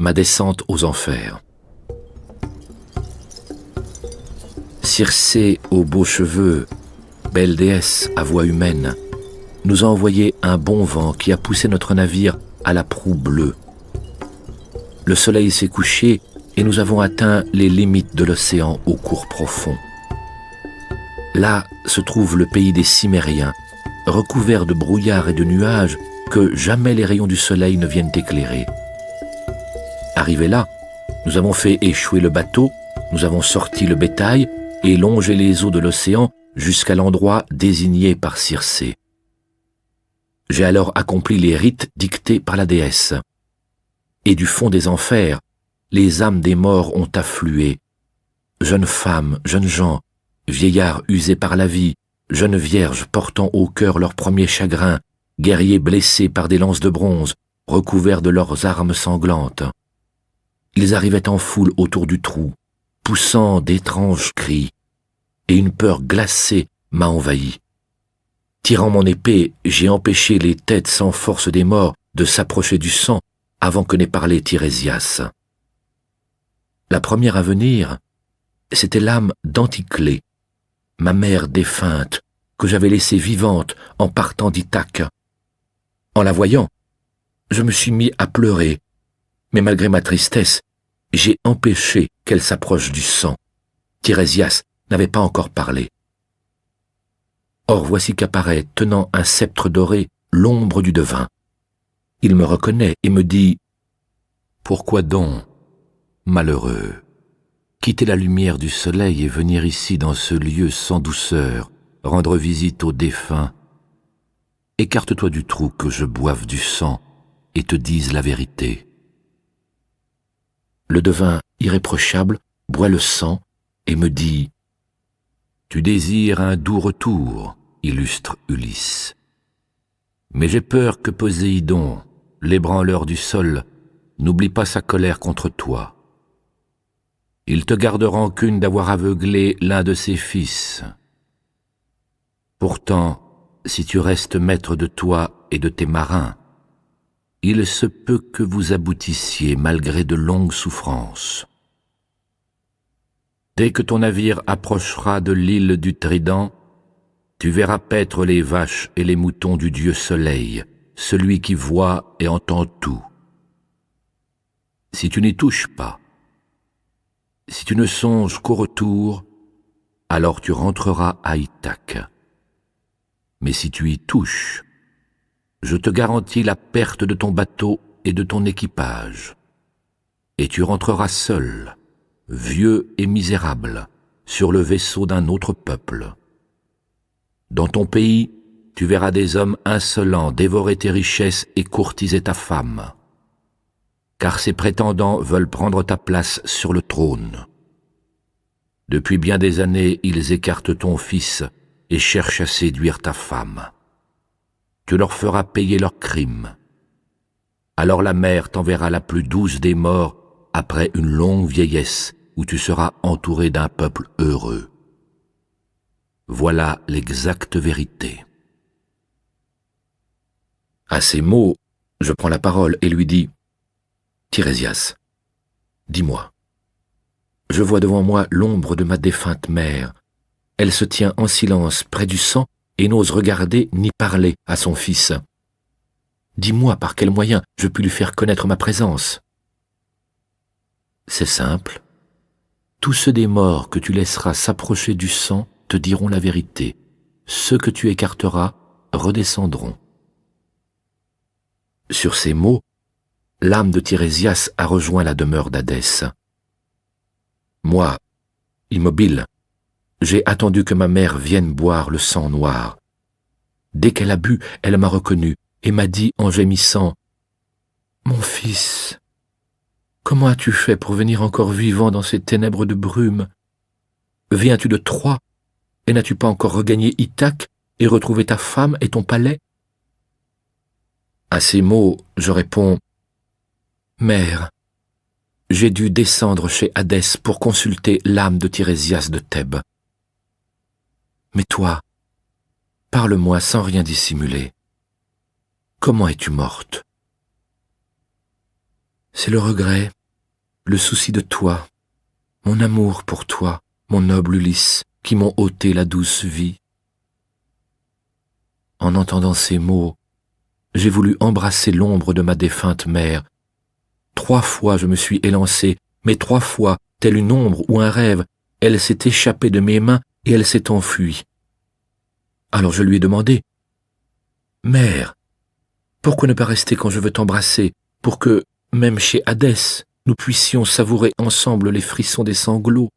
Ma descente aux enfers. Circé aux beaux cheveux, belle déesse à voix humaine, nous a envoyé un bon vent qui a poussé notre navire à la proue bleue. Le soleil s'est couché et nous avons atteint les limites de l'océan au cours profond. Là se trouve le pays des Cimériens, recouvert de brouillard et de nuages que jamais les rayons du soleil ne viennent éclairer. Arrivés là, nous avons fait échouer le bateau, nous avons sorti le bétail et longé les eaux de l'océan jusqu'à l'endroit désigné par Circé. J'ai alors accompli les rites dictés par la déesse. Et du fond des enfers, les âmes des morts ont afflué. Jeunes femmes, jeunes gens, vieillards usés par la vie, jeunes vierges portant au cœur leurs premiers chagrins, guerriers blessés par des lances de bronze, recouverts de leurs armes sanglantes. Ils arrivaient en foule autour du trou, poussant d'étranges cris, et une peur glacée m'a envahi. Tirant mon épée, j'ai empêché les têtes sans force des morts de s'approcher du sang avant que n'ait parlé Tirésias. La première à venir, c'était l'âme d'Anticlée, ma mère défunte, que j'avais laissée vivante en partant d'Ithaque. En la voyant, je me suis mis à pleurer, mais malgré ma tristesse, j'ai empêché qu'elle s'approche du sang. Tirésias n'avait pas encore parlé. Or voici qu'apparaît, tenant un sceptre doré, l'ombre du devin. Il me reconnaît et me dit « Pourquoi donc, malheureux, quitter la lumière du soleil et venir ici dans ce lieu sans douceur, rendre visite aux défunts? Écarte-toi du trou que je boive du sang et te dise la vérité. » Le devin irréprochable boit le sang et me dit « Tu désires un doux retour, illustre Ulysse. Mais j'ai peur que Poséidon, l'ébranleur du sol, n'oublie pas sa colère contre toi. Il te garde rancune d'avoir aveuglé l'un de ses fils. Pourtant, si tu restes maître de toi et de tes marins, il se peut que vous aboutissiez malgré de longues souffrances. Dès que ton navire approchera de l'île du Trident, tu verras paître les vaches et les moutons du dieu Soleil, celui qui voit et entend tout. Si tu n'y touches pas, si tu ne songes qu'au retour, alors tu rentreras à Ithaque. Mais si tu y touches, je te garantis la perte de ton bateau et de ton équipage. Et tu rentreras seul, vieux et misérable, sur le vaisseau d'un autre peuple. Dans ton pays, tu verras des hommes insolents dévorer tes richesses et courtiser ta femme. Car ces prétendants veulent prendre ta place sur le trône. Depuis bien des années, ils écartent ton fils et cherchent à séduire ta femme. Tu leur feras payer leurs crimes. Alors la mer t'enverra la plus douce des morts après une longue vieillesse où tu seras entouré d'un peuple heureux. Voilà l'exacte vérité. » À ces mots, je prends la parole et lui dis « Tirésias, dis-moi. Je vois devant moi l'ombre de ma défunte mère. Elle se tient en silence près du sang et n'ose regarder ni parler à son fils. Dis-moi par quel moyen je puis lui faire connaître ma présence. » C'est simple. Tous ceux des morts que tu laisseras s'approcher du sang te diront la vérité. Ceux que tu écarteras redescendront. Sur ces mots, l'âme de Tirésias a rejoint la demeure d'Hadès. Moi, immobile, j'ai attendu que ma mère vienne boire le sang noir. Dès qu'elle a bu, elle m'a reconnu et m'a dit en gémissant « Mon fils, comment as-tu fait pour venir encore vivant dans ces ténèbres de brume? Viens-tu de Troie et n'as-tu pas encore regagné Ithaque et retrouvé ta femme et ton palais ?» À ces mots, je réponds « Mère, j'ai dû descendre chez Hadès pour consulter l'âme de Tirésias de Thèbes. Mais toi, parle-moi sans rien dissimuler. Comment es-tu morte ? C'est le regret, le souci de toi, mon amour pour toi, mon noble Ulysse, qui m'ont ôté la douce vie. » En entendant ces mots, j'ai voulu embrasser l'ombre de ma défunte mère. 3 fois je me suis élancé, mais 3 fois, telle une ombre ou un rêve, elle s'est échappée de mes mains et elle s'est enfuie. Alors je lui ai demandé, « Mère, pourquoi ne pas rester quand je veux t'embrasser, pour que, même chez Hadès, nous puissions savourer ensemble les frissons des sanglots? »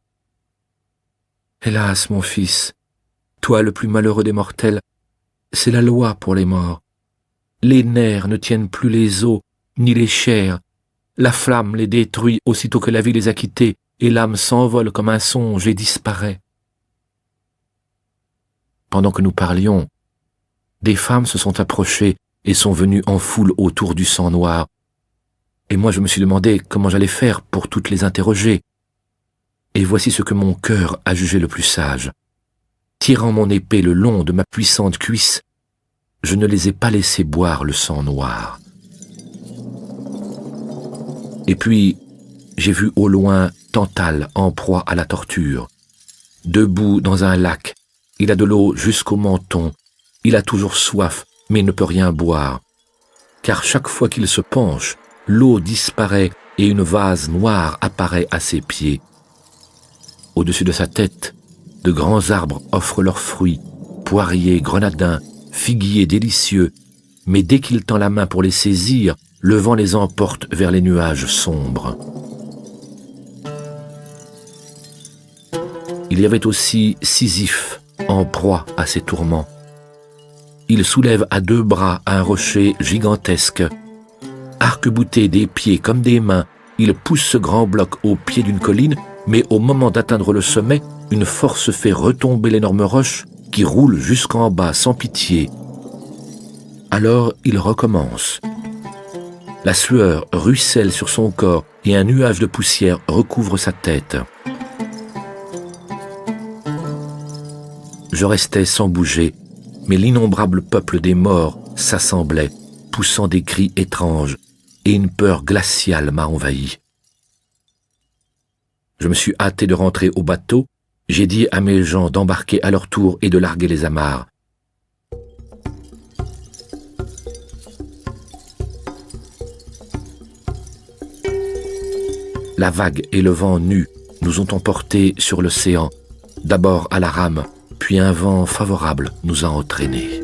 Hélas, mon fils, toi le plus malheureux des mortels, c'est la loi pour les morts. Les nerfs ne tiennent plus les os, ni les chairs. La flamme les détruit aussitôt que la vie les a quittés, et l'âme s'envole comme un songe et disparaît. Pendant que nous parlions, des femmes se sont approchées et sont venues en foule autour du sang noir. Et moi je me suis demandé comment j'allais faire pour toutes les interroger. Et voici ce que mon cœur a jugé le plus sage. Tirant mon épée le long de ma puissante cuisse, je ne les ai pas laissés boire le sang noir. Et puis, j'ai vu au loin Tantale en proie à la torture. Debout dans un lac, il a de l'eau jusqu'au menton, il a toujours soif, mais il ne peut rien boire. Car chaque fois qu'il se penche, l'eau disparaît et une vase noire apparaît à ses pieds. Au-dessus de sa tête, de grands arbres offrent leurs fruits, poiriers, grenadins, figuiers délicieux, mais dès qu'il tend la main pour les saisir, le vent les emporte vers les nuages sombres. Il y avait aussi Sisyphe, en proie à ses tourments. Il soulève à 2 bras un rocher gigantesque. Arc-bouté des pieds comme des mains, il pousse ce grand bloc au pied d'une colline, mais au moment d'atteindre le sommet, une force fait retomber l'énorme roche qui roule jusqu'en bas sans pitié. Alors il recommence. La sueur ruisselle sur son corps et un nuage de poussière recouvre sa tête. Je restais sans bouger, mais l'innombrable peuple des morts s'assemblait, poussant des cris étranges, et une peur glaciale m'a envahi. Je me suis hâté de rentrer au bateau. J'ai dit à mes gens d'embarquer à leur tour et de larguer les amarres. La vague et le vent nu nous ont emportés sur l'océan, d'abord à la rame, puis un vent favorable nous a entraînés.